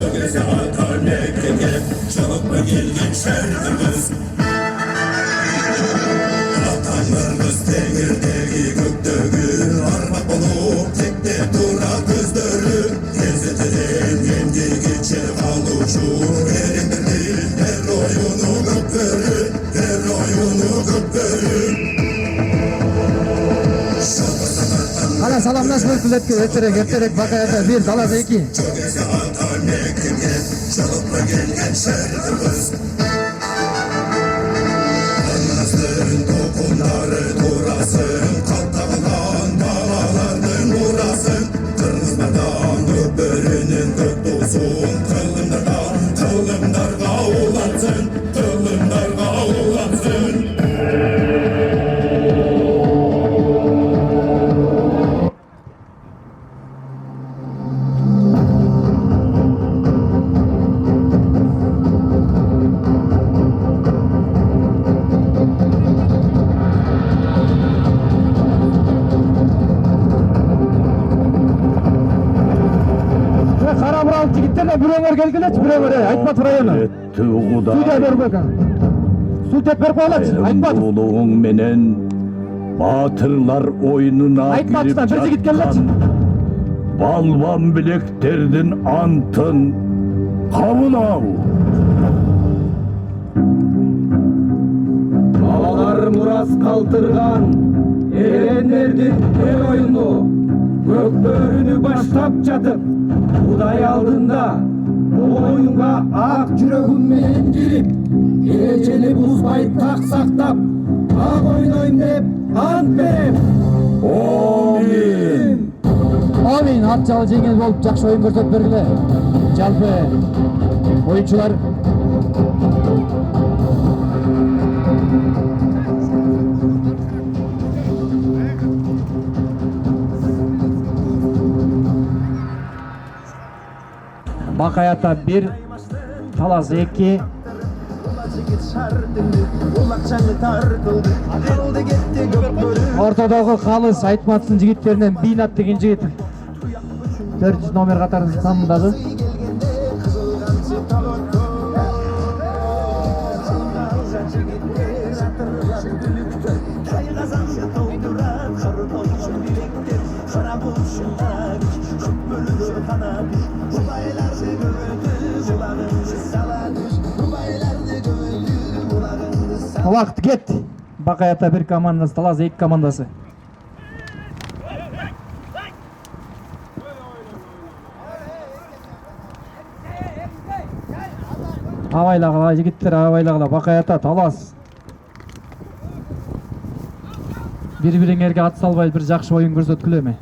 Göze atar nekine, çabuk mu gelin şerdimiz? Vatanlarımız demirdeki gökdöğü, arma olup tekte duran gözleri. Gezetelim yendik içe kalıcı, elindir her oyunu gökleri, her oyunu gökleri. Ana salamlaşma kulüpke erterek bakayata bir Talas 2. Göze atar nekine, çabuk mu gelin şerdimiz? Anlasın topunları durasın, kalktalan bağlarının uğrasın. Kırmızıdan gökbörünün gök dolsun, kılımlar kavulansın, kılımlar kavulansın. Karamıral jigitlerle bürolar gelgeleç bürolar aytma turayana. Suda bermek. Sultet berip alaç aytma. Uluğun menen batırlar oyununa Aytma girip bir jigit gelleç. balvan bilektirdin antın kavun av. Havalar muras kaltırgan erenlerdir el oyunu. Gökbörünü başlap çatıp Uday aldığında bu oyunga ak yüreğimden girip Ereceli buzbayıp tak saktap ak oynayın dep ant berem. Amin. Amin at жабы жеңіл болып жақсы ойын көрсетіп бергіле. Жалпы oyuncular Bakayata 1, Talas 2. Ortadagi Қалыс Айтматовтың жигиттеринен Бинат деген жигит 400 номер катарын самындады. Вакыт кетти. Bakayata 1 командасы, Талас 2 командасы. Абайлагыла жигиттер, абайлагыла Bakayata, Талас. Бири-бириңерге ат салбай бир жакшы оюн көрсөткүлө эми.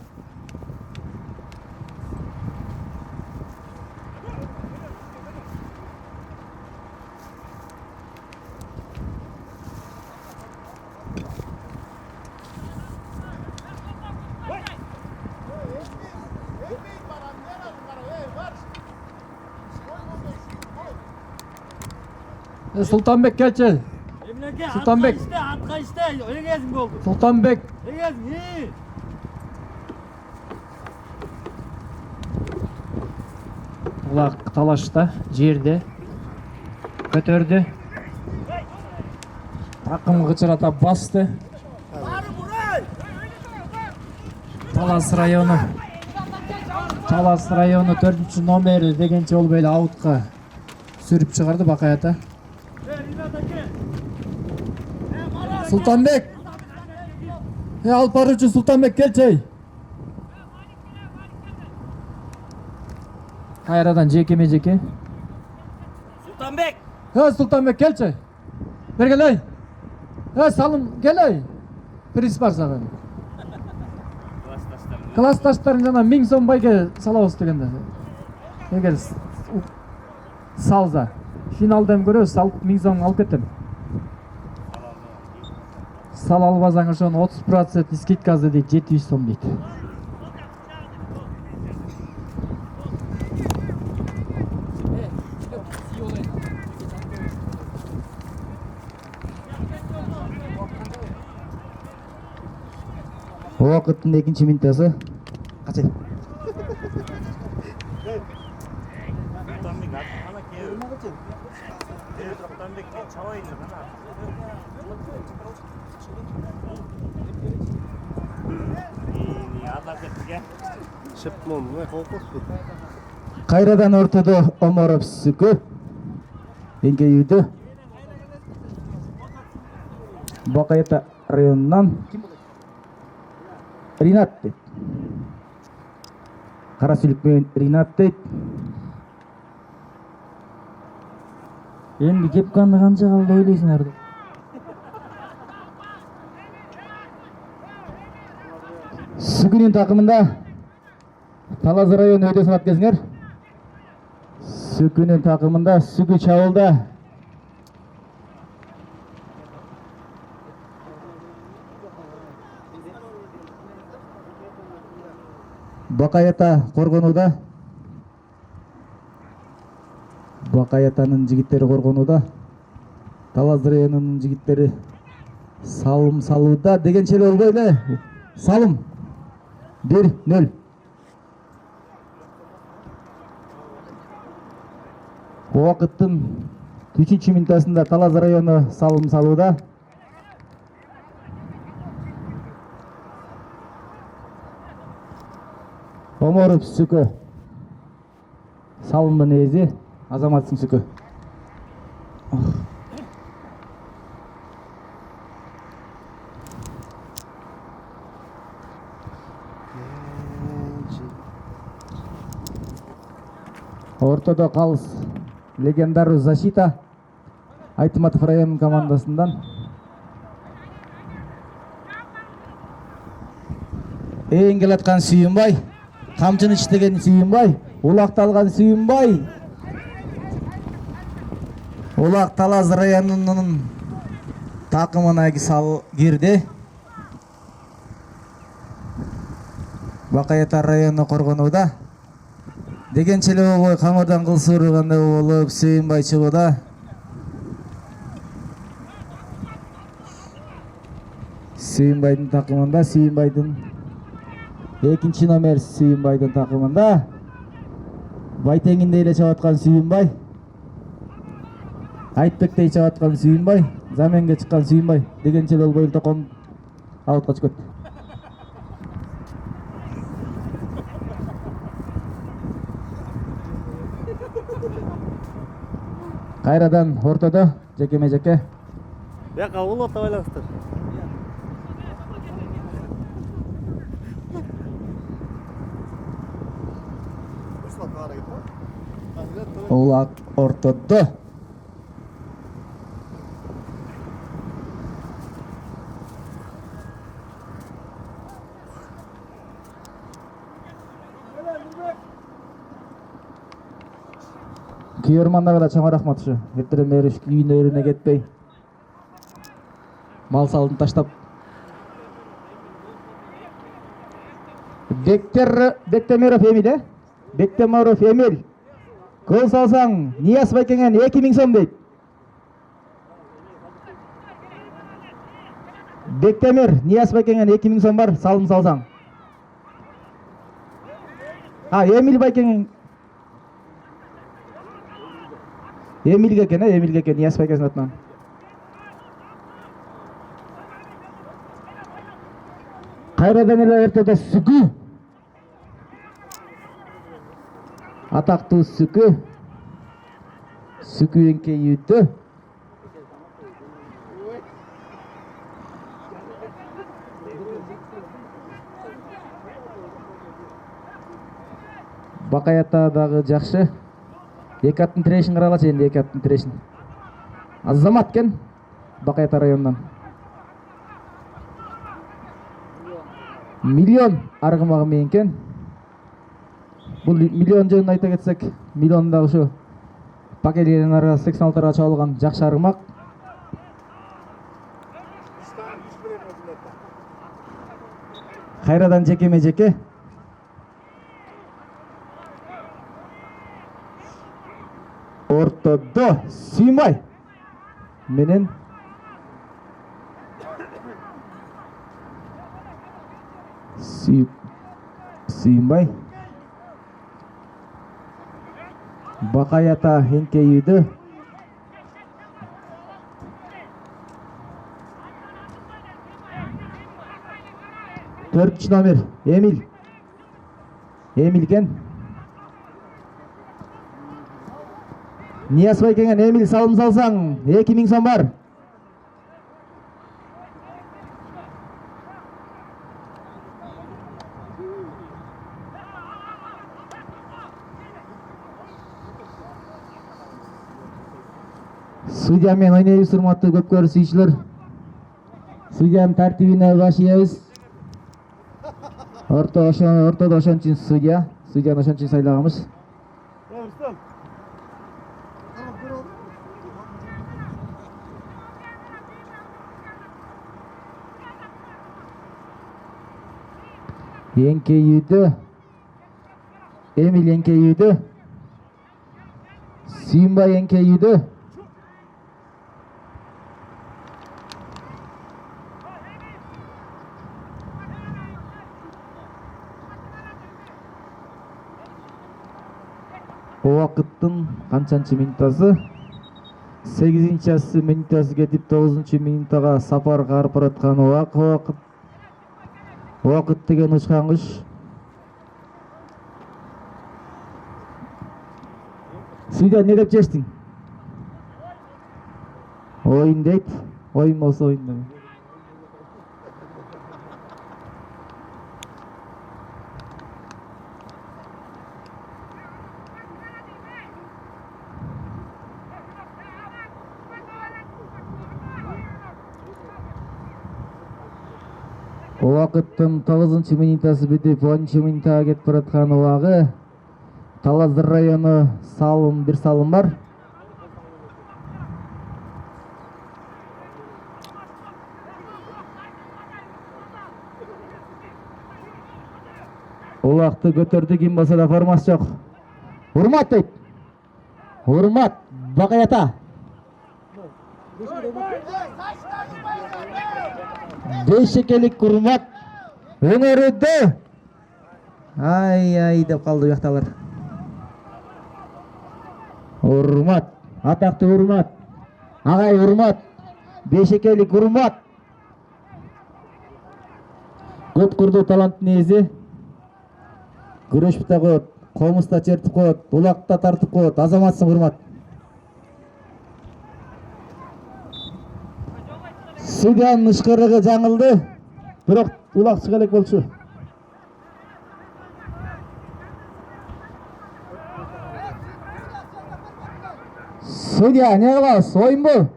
Sultanbek kelçi. Sultanbek. Atqa işte, öyle oldu. Sultanbek. İyi. Ular талашта, жерде. Көтөрдү. Такым кычырата басты. Талас району. Талас району 4-чү номери дегенче ол бейле аутка сүрүп чыгарды Bakayata. Sultanbek. Алып баруучу Sultanbek келчей. Кайрадан жеке. Sultanbek. Sultanbek келчей. Бергелей. Салым келей. Приз бар сага. Классташтарың жана 1000 сом байге салабыз дегенде. Эгер салса, финалдан көрөбүз, салып 1000 сом алып кетем. Сал албасаң ошону 30% скидкасы дейт, 700 сом дейт. Уақыттың 2-ші минутасы. Қачай. Кайрадан ортодо Омаров Сүкү эңкейүүдө. Бакайата районунан Ринат дейт. Кара сүлүк менен Ринат дейт. Эми кепканы канча калды ойлойсуңар деп. Сүгүнүн такымында Талас району өйдөсүн аткезиңер. Сүгүнүн такымында Сүгү чабуулда. Бакайата коргонууда. Бакаятанын жигиттери коргонууда. Талас районунун жигиттери салым салууда. Дегенче эле болбой эле. Салым 1-0. Убакыттын 3-минутасында Талас району салым салууда. Оморов Сүкү салымдын ээси Азаматсың Сүкү. Ортодо калыс Легендару защита Айтматов районунун командасынан. Эңгел аткан Сүйүнбай, камчыны иштеген Сүйүнбай, улакталган Сүйүнбай. Улак Талас районунун такымына сал кирди. Бакайата району коргонууда. Дегенче эле болбой камырдан кылсы ургандай болуп Сүйүнбай чыгууда. Сүйүнбайдын такымында, Сүйүнбайдын экинчи номер Сүйүнбайдын такымында. Байтеңиндей эле чабаткан Сүйүнбай. Айтбектей чабаткан Сүйүнбай. Заменге чыккан Сүйүнбай. Дегенче эле болбой токон аутка чыгат. Кайрадан ортодо жекеме жеке. Бияка улатып байланыштыр. Улак ортодо. Күйөрмандарга да чоң рахмат ушу. Эртерен бери үйүнө кетпей. Мал салдын таштап. Бектемиров Эмил, Бектемиров Эмил. Гол салсаң, Нияз Байкеңен 2000 сом дейт. Бектемир, Нияз Байкеңен 2000 сом бар, салым салсаң. Эмил Байкеңен. Эмилге экен, Эмилге экен, Нияз Байкеңдин атынан. Кайрадан эле эртеде Сүкү. Атактуу Сүкү. Сүкү эңкейүүдө. Бакаята дагы жакшы. Эки аттын тирешин каралачы энди, эки аттын тирешин. Азамат кен Бакаята районунан. Миллион аргымагы менен кен. Бул миллион жөнүндө айта кетсек, миллион дагы ушу пакелерин арасы 86 чабылган жакшы аргымак. Кайрадан жекеме жеке. Ортодо Сүйүнбай менен Сүйүнбай Бакаята эңкейүүдө. Төртүнчү номер Эмил. Эмил экен. Ниязбай келген. Эмил салым салсаң 2000 сом бар. Судьямен ойнайбыз, урматтуу көпкөр сүйүүчүлөр. Судьям тартибине баш ийебиз. Ортодо ошон үчүн судьяны ошон үчүн сайлаганбыз. Эңкейүүдө. Эмил эңкейүүдө. Сүйүнбай эңкейүүдө. Убакыттын канчанчы минутасы? 8-часы минутасы кетип 9-чу минутага сапар карып бараткан убакыт деген учкан куш. Судья не деп чечтиң? Oyun дейт. Oyun болсо oyun дейт. Убакыттын 9-чу минутасы бүтүп 10-чу минутага кетип бараткан убагы. Талаздыр району бир салым бар. Улакты көтөрдү, ким болсо да формасы жок. Урмат дейт. Урмат Бакаята. Бешекелик урмат өнөрүдө. Ай деп калды уякталар. Урмат, атактуу урмат. Агай урмат. Бешекелик урмат. Көп курдуу таланттын ээси. Күрөшүп да коет, комуста чертип коет, улакта тартып коет. Азаматсың урмат. Судьянын ышкырыгы жаңылды. Бирок улак чыга элек болчу. Судья, не кылабыз? Оюнбу?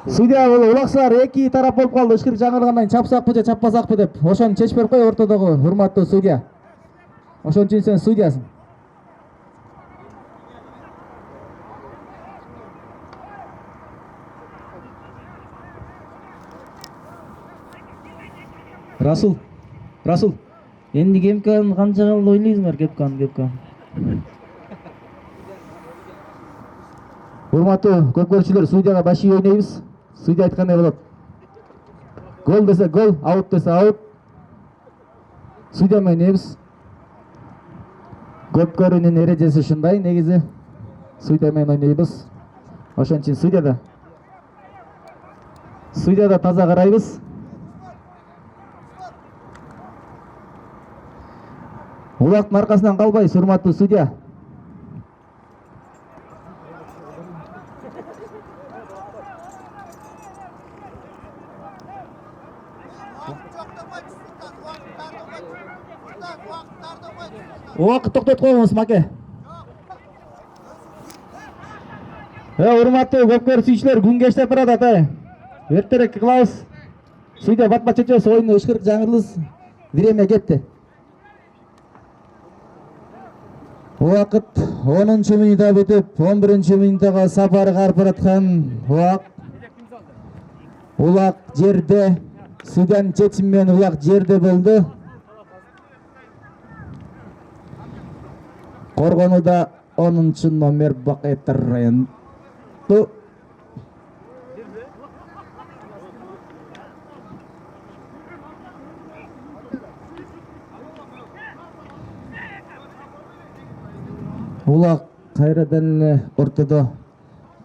Судья бул улаксылар эки тарап болуп калды. Ышкырык жаңыргандан чапсакпы же чаппасакпы деп. Ошону чечип берип кой ортодогу урматтуу судья. Ошон үчүн сен судьясың. Расул. Энди кепканы канча калды ойлойсуңар? Кепканы. Урматтуу көпкөрчүлөр, судьяга баш ийип ойнойбуз. Судья айткандай болот. Гол десе гол, аут десе аут. Судья менен ойнойбуз. Көпкөрүнүн эрежеси ушундай негизи. Судья менен ойнойбуз. Ошон үчүн судьяда таза карайбыз. Улактын аркасынан калбайбыз, урматтуу судья. Убакыт токтотуп коебуз, маке. Урматтуу көпкөр сүйүүчүлөр, күн кечтеп баратат, эртерээк кылабыз. Судья бат чечебиз, оюнду ышкырык жаңырыбыз. Время кетти. Убакыт 10-чу минутта бүтүп, 11-чу минуттага сапар карып бараткан улак жерде. Судьянын чечими менен улак жерде болду. Коргонууда 10-чу номер Бакаята району. Улак кайрадан эле ортодо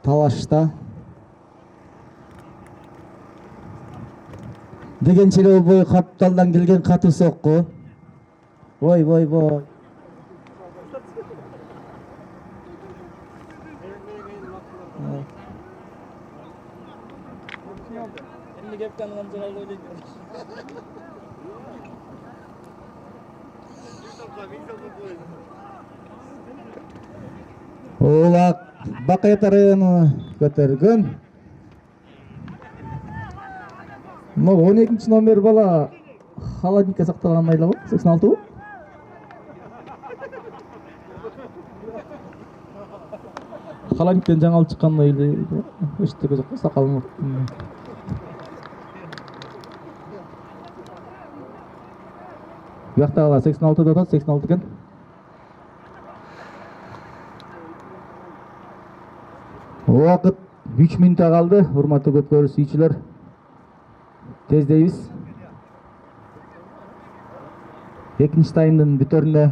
талашта. Дегенчеле бой капталдан келген катуу сокку. Ой. Endi kepten qancha qoldi o'ylaydi. Улак Бакаятарын көтөргөн. Но 12 номер бала холодникке сакталган майла 86. Холодниктен жаңы алып чыккан эле. Эчтеге жок, сакалым. Бияктагы 86 да 86 экен. Уақыт 3 минутта қалды. Урматтуу көп көрүү сүйүүчүлөр. Тездейбиз. Экинчи таймдын бүтөрүндө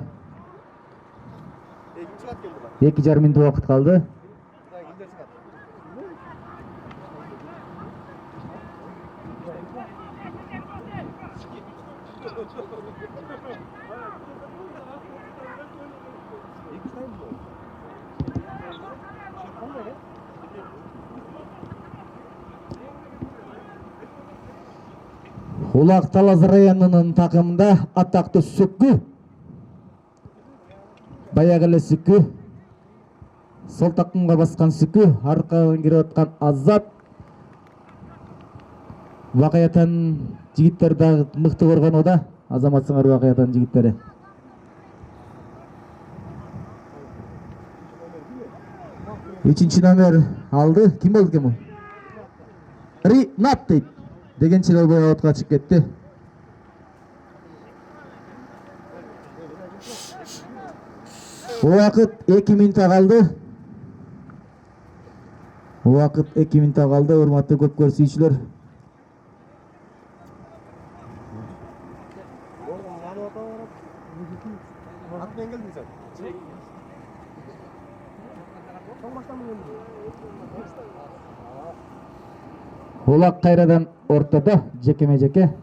2,5 минут убакыт калды. Улак Талас районунун такымында атактуу Сүккү. Баягы эле Сүккү. Сол такымга баскан Сүккү, аркадан кирип аткан Азат. Бакаятан жигиттер дагы мыкты коргонууда. Азаматсыңар Бакаятан жигиттери. Үчүнчү номер алды. Ким болду экен бул? Ринат дейт. Дегенчелер бой отқа чыгып кетти. Убакыт 2 минутта калды. Убакыт 2 минутта калды. Урматтуу көп көрүү сүйүүчүлөр. Улак кайрадан ортодо жекеме-жеке.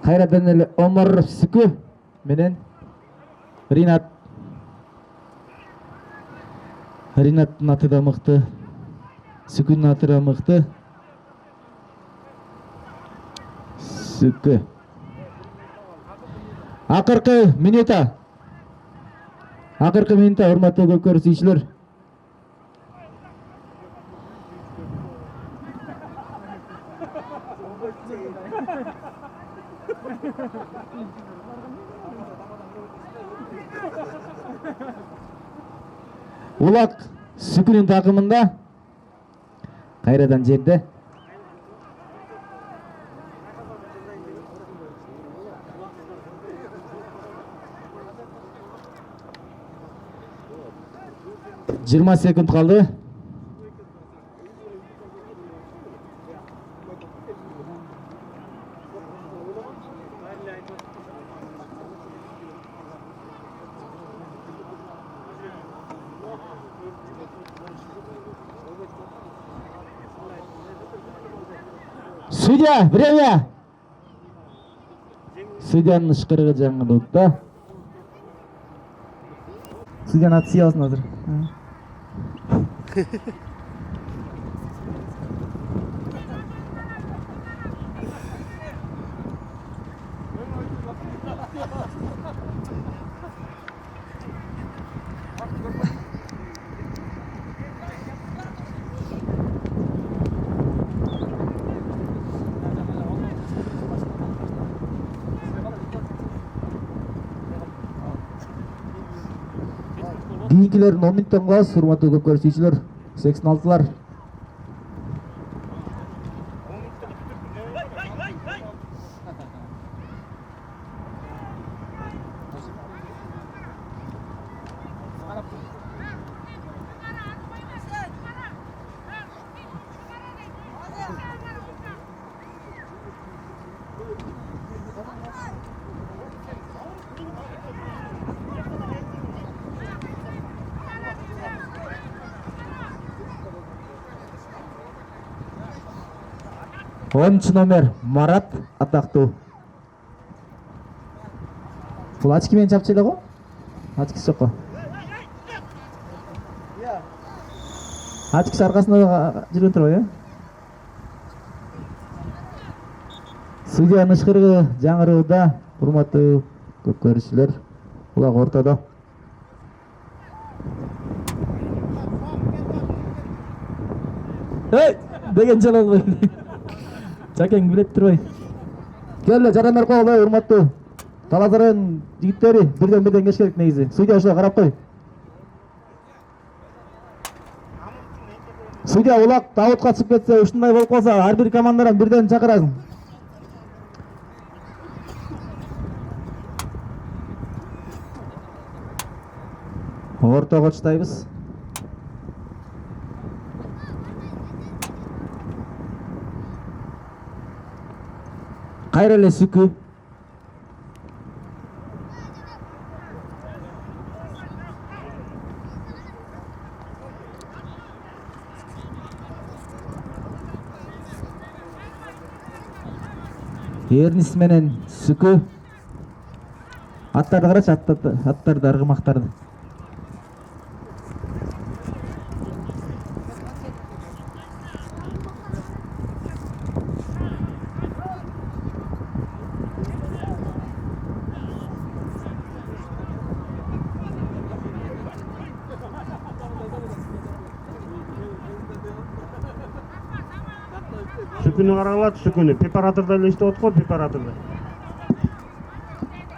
Кайрадан эле Омаров Сүкү менен Ринат. Ринаттын аты да мыкты. Сүкүнүн аты да мыкты. Сүкү. Акыркы минута. Урматтуу көп көрүү сүйүүчүлөр. Улак Сүкүнүн такымында кайрадан жерде. Жыйырма секунд калды. Судья, время! Судьянын ышкырыгы жаңылыкта. Судьяны аты сыйбасын азыр. Кийинкилерин 10 минуттан калабыз, урматтуу көп көрүү сүйүүчүлөр. 86-лар. 10 номер Марат атактуу. Бул очки менен чапчы эле го? Очкиси жок го. Очкиси аркасында жүрүп турбайбы, э? Судьянын ышкырыгы жаңырууда, урматтуу көп көрүүчүлөр. Улак ортодо. Эй, деген жана албай. Жакең билет турбай. Келе жарандар коолой, урматтуу. Талас районунун жигиттери бирден кеш керек негизи. Судья ошо карап кой. Судья улак аутка чыгып кетсе, ушундай болуп калса, ар бир командадан бирден чакырасың. Ортого чыдайбыз. Кайра эле Сүкү. Эрнис менен Сүкү. Аттарды карачы, аттарды, аргымактарды. Сүкүнү карагылат, Сүкүнү. Препараторда эле иштеп атат го, препараторда.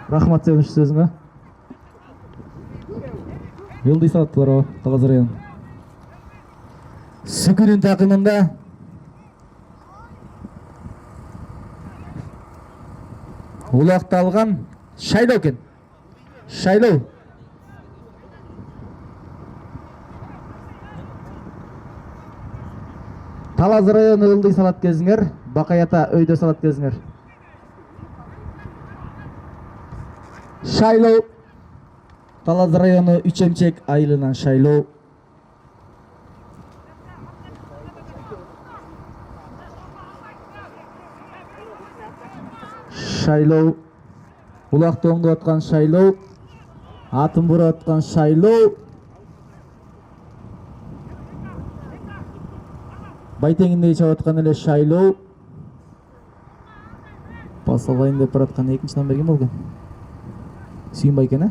Рахмат сен сөзүңө. Йылдыз аттылар Талас район. Сүкүнүн такымында улакталган шайлоо экен. Шайлоо. Талас району ылдый салат кезиңер, Бакаята өйдө салат кезиңер. Шайлоо. Талас району 3-эмчек айылынан шайлоо. Шайлоо. Улакты оңдоп аткан шайлоо. Атын бурап аткан шайлоо. Байтеңиндей чабып аткан эле шайлоо. Пас алайын деп бараткан экинчи номер ким болгон? Сүйүнбай экен, э?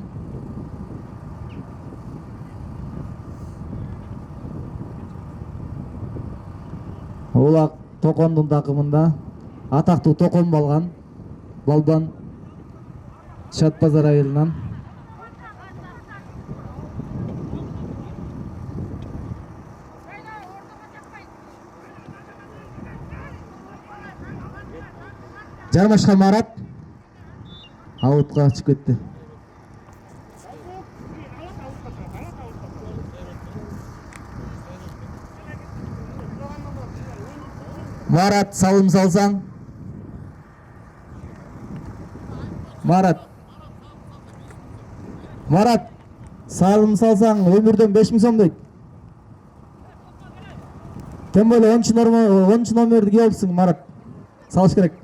Улак Токондун такымында атактуу Токон балган. Балбан Чат базар айылынан. Жармашка Марат аутка чыгып кетти. Марат салым салсаң. Марат салым салсаң өмүрдөн 5000 сом дейт. Тем более 10 номерди кийипсиң, Марат. Салыш керек.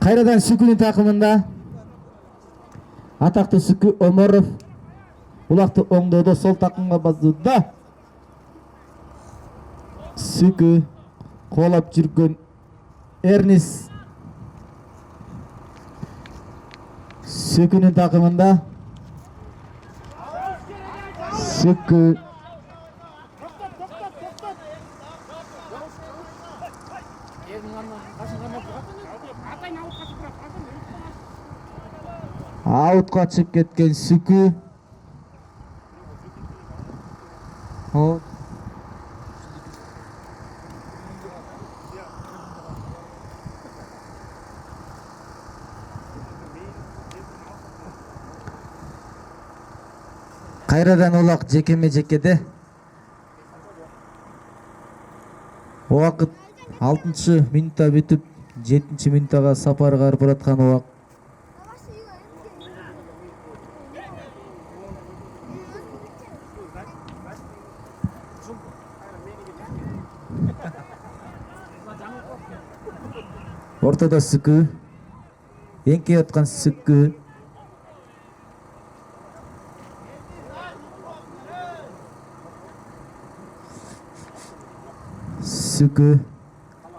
Кайрадан Сүкүнүн такымында атактуу Сүкү Оморов улакты оңдоодо сол такымга базууда. Сүкү колоп жүргөн Эрнис Сүкүнүн такымында Сүкү аутка чыгып кеткен Сүкү. Кайрадан улак жекеме-жекеде. Убакыт 6-минутта бүтүп, 7-минуттага сапарга барып аткан убак. Ортодо Сүкү, эңкейип аткан Сүкү. Сүкү.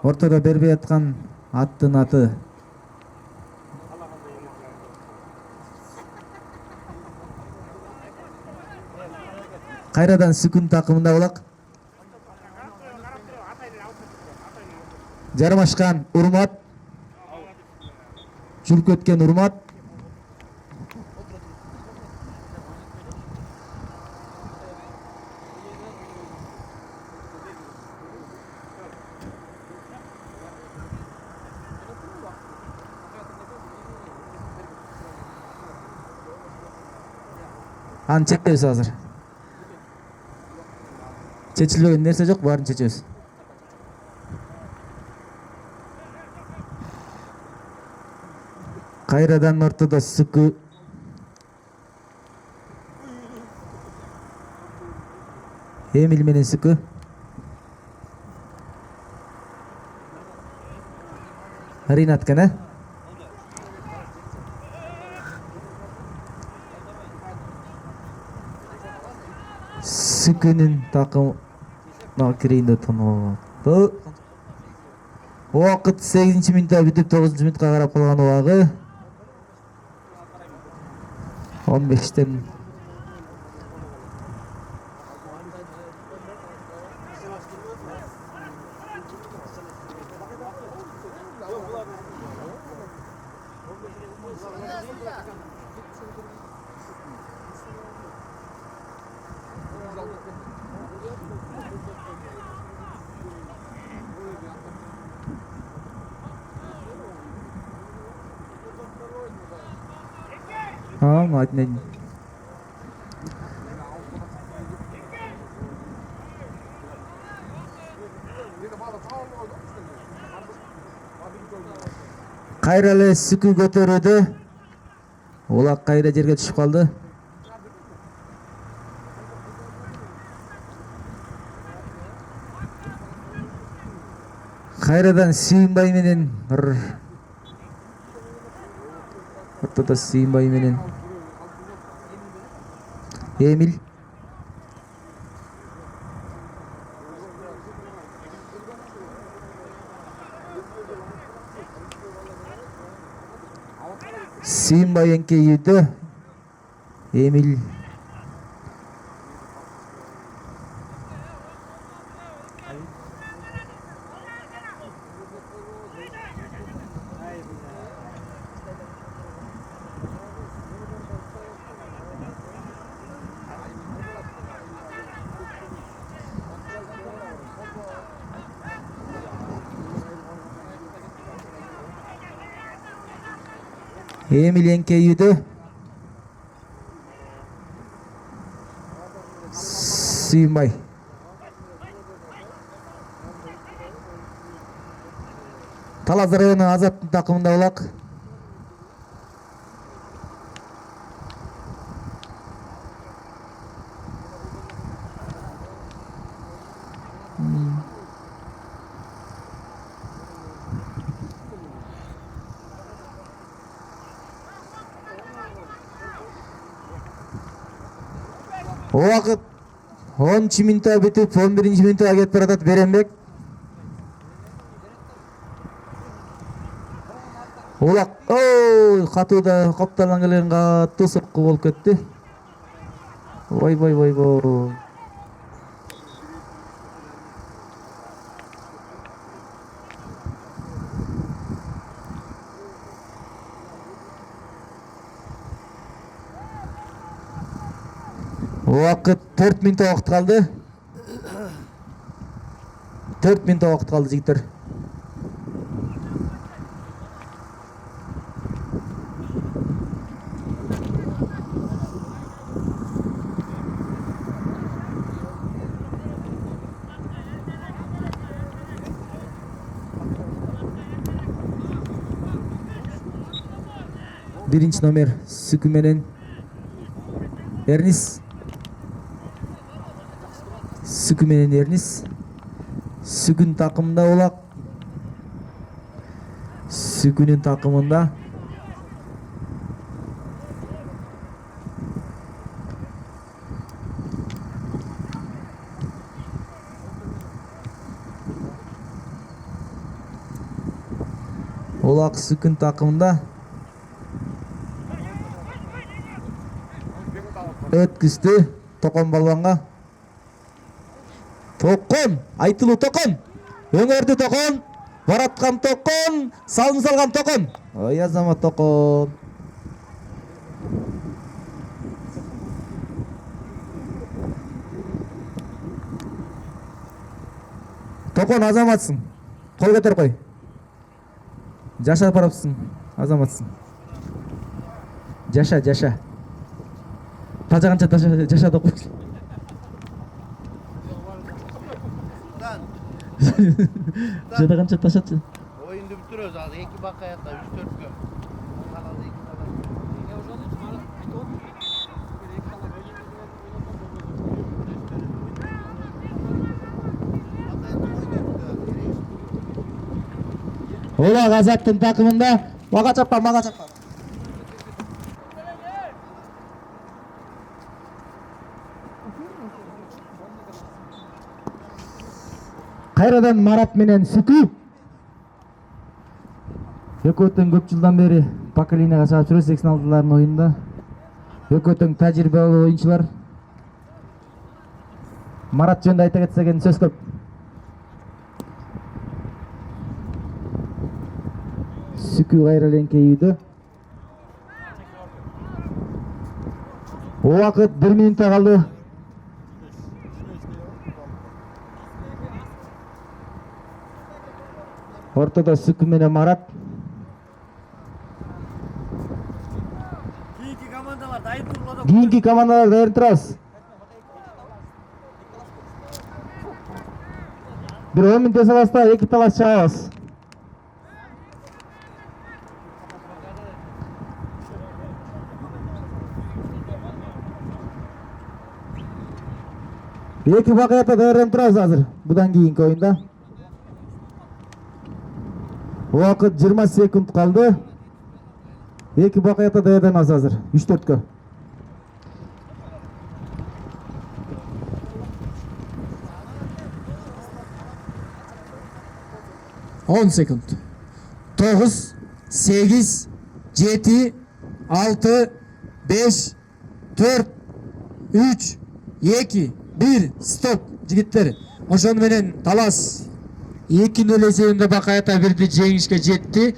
Ортодо бербей аткан аттын аты. Кайрадан Сүкүн такымында улак. Жармашкан Урмат. Жүрүп кеткен Урмат. Аны чектебиз азыр. Чечилбеген нерсе жок, баарын чечебиз. Кайрадан ортодо Сүкү. Эмил менен Сүкү. Ринат кene. Сүкүнүн такымына кирейинде тонолду. Убакыт 8-минутта бүтүп 9-минутка карап калган убагы 15-тен. Айтнен. Кайра эле Сүкү көтөрүүдө. Улак кайра жерге түшүп калды. Кайрадан Сүйүнбай менен ортодо Сүйүнбай менен Эмил. Сүйүнбай эңкейүүдө. Эмил. Эмил эңкейүүдө. Сүйүнбай. Талас району Азаттын такымында улак. Убакыт 10-минутта бүтүп 11-минутта кетип баратат Беренбек. Улак катууда копталган келген катуу сокку болуп кетти. Ой. Убакыт 4 минут убакыт калды. 4 минут убакыт калды жигиттер. Birinci номер Сүкү менен Эрнис. Сүкү менен Эрнис. Сүкүн такымында Улак. Сүкүнүн такымында Улак Сүкүн такымында өткүздү Токон балбанга. Токон, айтылуу Токон. Өңөрдү Токон, бараткан Токон, салым салган Токон. Ой азамат Токон. Токон азаматсың. Кол көтөр кой. Жаша барапсың, азаматсың. Жаша, жаша. Тажаганча жаша да кой. Жадағанша ташатшы. Oyundu bitiriyoruz abi. 2 bak hayatta 3-4 gün. Kanalı 2 tane. Улак Азаттын такымында мага чаппа, мага чаппа. Кайрадан Марат менен Сүкү. Экөө тең көп жылдан бери поколениега чыгып жүрөт 86-лардын оюнда. Экөө тең тажрыйбалуу оюнчулар. Марат жөнүндө айта кетсек сөз көп. Сүкү кайра эленке үйдө. Убакыт 1 минутта калды. Ортодо Сүкү менен Марат. Кийинки командалар дайын турабыз. Бир 10 минут эсебаста 2 талаш чыгабыз. Эки бакыятта даярданып турабыз азыр. Будан кийинки оюнда. Убакыт 20 секунд калды. Эки бакыятта даярданабыз азыр. 3-4кө. On sekund. 9, 8, 7, 6, 5, 4, 3, 2, 1, stop. Жигиттер, ошону менен талас 2-0 эсебинде бакаята бирди жеңишке жетти.